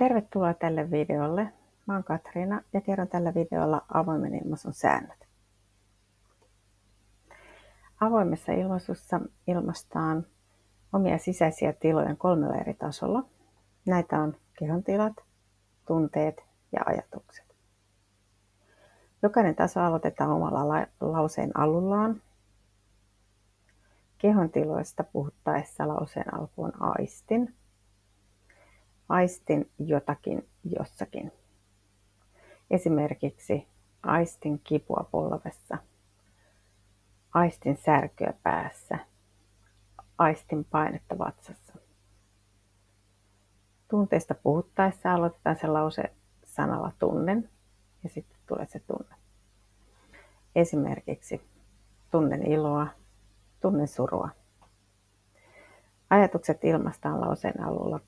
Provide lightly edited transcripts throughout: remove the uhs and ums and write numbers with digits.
Tervetuloa tälle videolle. Mä oon Katriina ja kerron tällä videolla avoimen ilmaisun säännöt. Avoimessa ilmaisussa ilmaistaan omia sisäisiä tiloja 3 eri tasolla. Näitä on kehontilat, tunteet ja ajatukset. Jokainen taso aloitetaan omalla lauseen alullaan. Kehontiloista puhuttaessa lauseen alku on aistin. Aistin jotakin jossakin. Esimerkiksi aistin kipua polvessa, aistin särkyä päässä, aistin painetta vatsassa. Tunteista puhuttaessa aloitetaan se lause sanalla tunnen ja sitten tulee se tunne. Esimerkiksi tunnen iloa, tunnen surua. Ajatukset ilmaistaan lauseen alulla.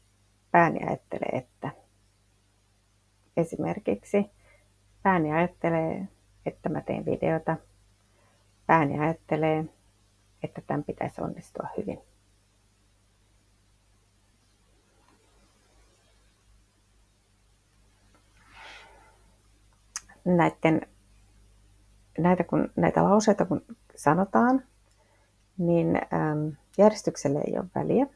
Pääni ajattelee, että. Esimerkiksi pääni ajattelee, että mä teen videota. Pääni ajattelee, että tämän pitäisi onnistua hyvin. Näitä lauseita kun sanotaan, niin järjestykselle ei ole väliä.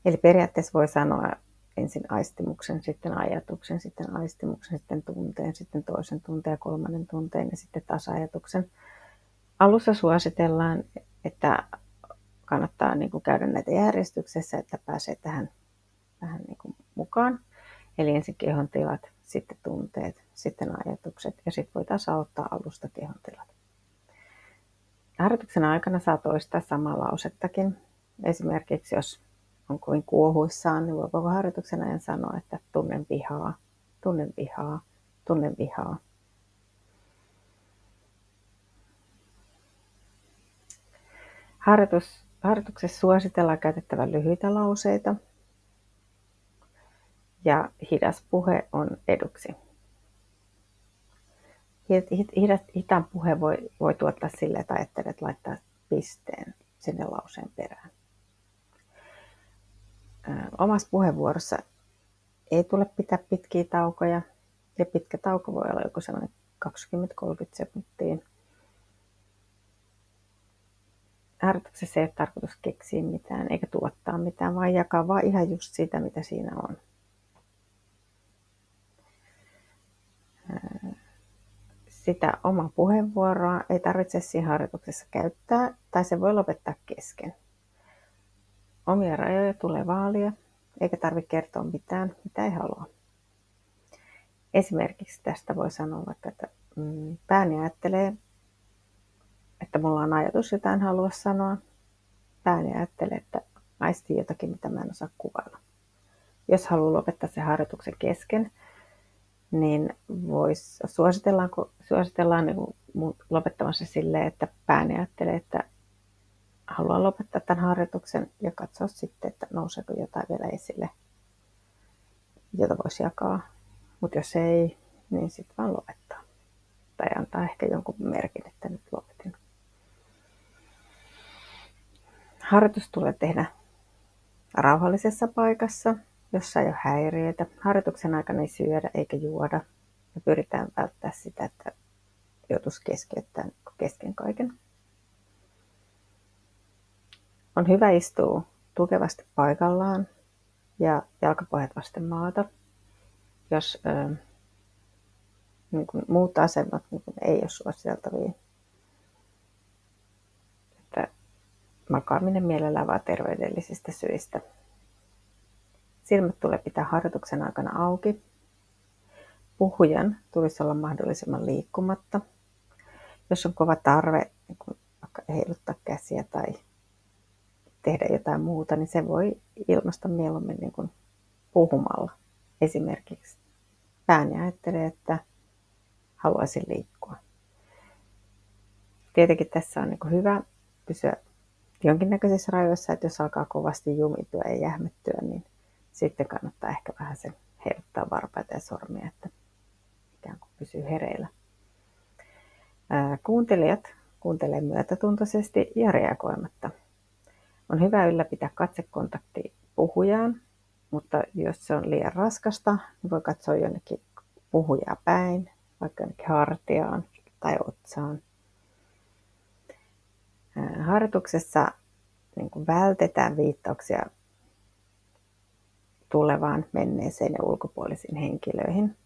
Eli periaatteessa voi sanoa ensin aistimuksen, sitten ajatuksen, sitten aistimuksen, sitten tunteen, sitten toisen tunteen ja 3. tunteen ja sitten taas ajatuksen. Alussa suositellaan, että kannattaa käydä näitä järjestyksessä, että pääsee tähän vähän mukaan. Eli ensin kehontilat, sitten tunteet, sitten ajatukset ja sitten voi taas aloittaa alusta kehontilat. Harjoituksen aikana saa toistaa samaa lausettakin. Esimerkiksi jos on kuin kuohuissaan, niin voi koko harjoituksen ajan sanoa, että tunnen vihaa, tunnen vihaa, tunnen vihaa. Harjoituksessa suositellaan käytettävän lyhyitä lauseita ja hidas puhe on eduksi. Hitaan puhe voi tuottaa sille, että ajattelet laittaa pisteen sinne lauseen perään. Omassa puheenvuorossa ei tule pitää pitkiä taukoja ja pitkä tauko voi olla joku sellainen 20-30 sekuntia. Harjoituksessa ei ole tarkoitus keksiä mitään eikä tuottaa mitään, vaan jakaa vaan ihan just sitä, mitä siinä on. Sitä omaa puheenvuoroa ei tarvitse siinä harjoituksessa käyttää tai se voi lopettaa kesken. Omia rajoja tulee vaalia, eikä tarvitse kertoa mitään, mitä ei halua. Esimerkiksi tästä voi sanoa vaikka, että pääni ajattelee, että mulla on ajatus, jota en halua sanoa. Pääni ajattelee, että aistii jotakin, mitä mä en osaa kuvailla. Jos haluaa lopettaa sen harjoituksen kesken, niin suositellaan lopettamassa silleen, että pääni ajattelee, että haluan lopettaa tämän harjoituksen ja katsoa sitten, että nouseeko jotain vielä esille, jota voisi jakaa. Mutta jos ei, niin sitten vaan lopettaa. Tai antaa ehkä jonkun merkin, että nyt lopetin. Harjoitus tulee tehdä rauhallisessa paikassa, jossa ei ole häiriöitä. Harjoituksen aikana ei syödä eikä juoda. Ja pyritään välttämään sitä, että joutuisi keskeyttämään kesken kaiken. On hyvä istua tukevasti paikallaan ja jalkapohjat vasten maata. Jos muut asennot ei ole suositeltavia. Että makaaminen mielellään vaan terveydellisistä syistä. Silmät tulee pitää harjoituksen aikana auki. Puhujan tulisi olla mahdollisimman liikkumatta. Jos on kova tarve vaikka heiluttaa käsiä tai tehdä jotain muuta, niin se voi ilmaista mieluummin puhumalla. Esimerkiksi pääni ajattelee, että haluaisin liikkua. Tietenkin tässä on hyvä pysyä jonkinnäköisissä rajoissa, että jos alkaa kovasti jumitua ja jähmettyä, niin sitten kannattaa ehkä vähän sen heiluttaa varpaita ja sormia, että ikään kuin pysyy hereillä. Kuuntelijat kuuntelee myötätuntoisesti ja reagoimatta. On hyvä ylläpitää katsekontakti puhujaan Mutta jos se on liian raskasta, niin voi katsoa jonnekin puhujaa päin, vaikka jonnekin hartiaan tai otsaan. Harjoituksessa niin kuin vältetään viittauksia tulevaan, menneeseen ja ulkopuolisiin henkilöihin.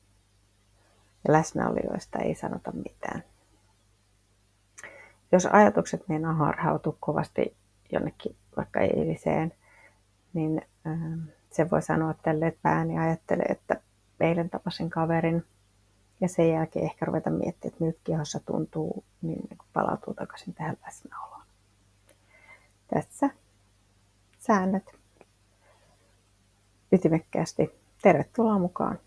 Ja läsnäolijoista ei sanota mitään. Jos ajatukset meinaa harhautua kovasti jonnekin vaikka eiliseen, niin se voi sanoa tälle, että pääni ajattelee, että eilen tapasin kaverin. Ja sen jälkeen ehkä ruveta miettimään, että nyt kehossa tuntuu, niin palautuu takaisin tähän läsnäoloon. Tässä säännöt ytimekkäästi. Tervetuloa mukaan.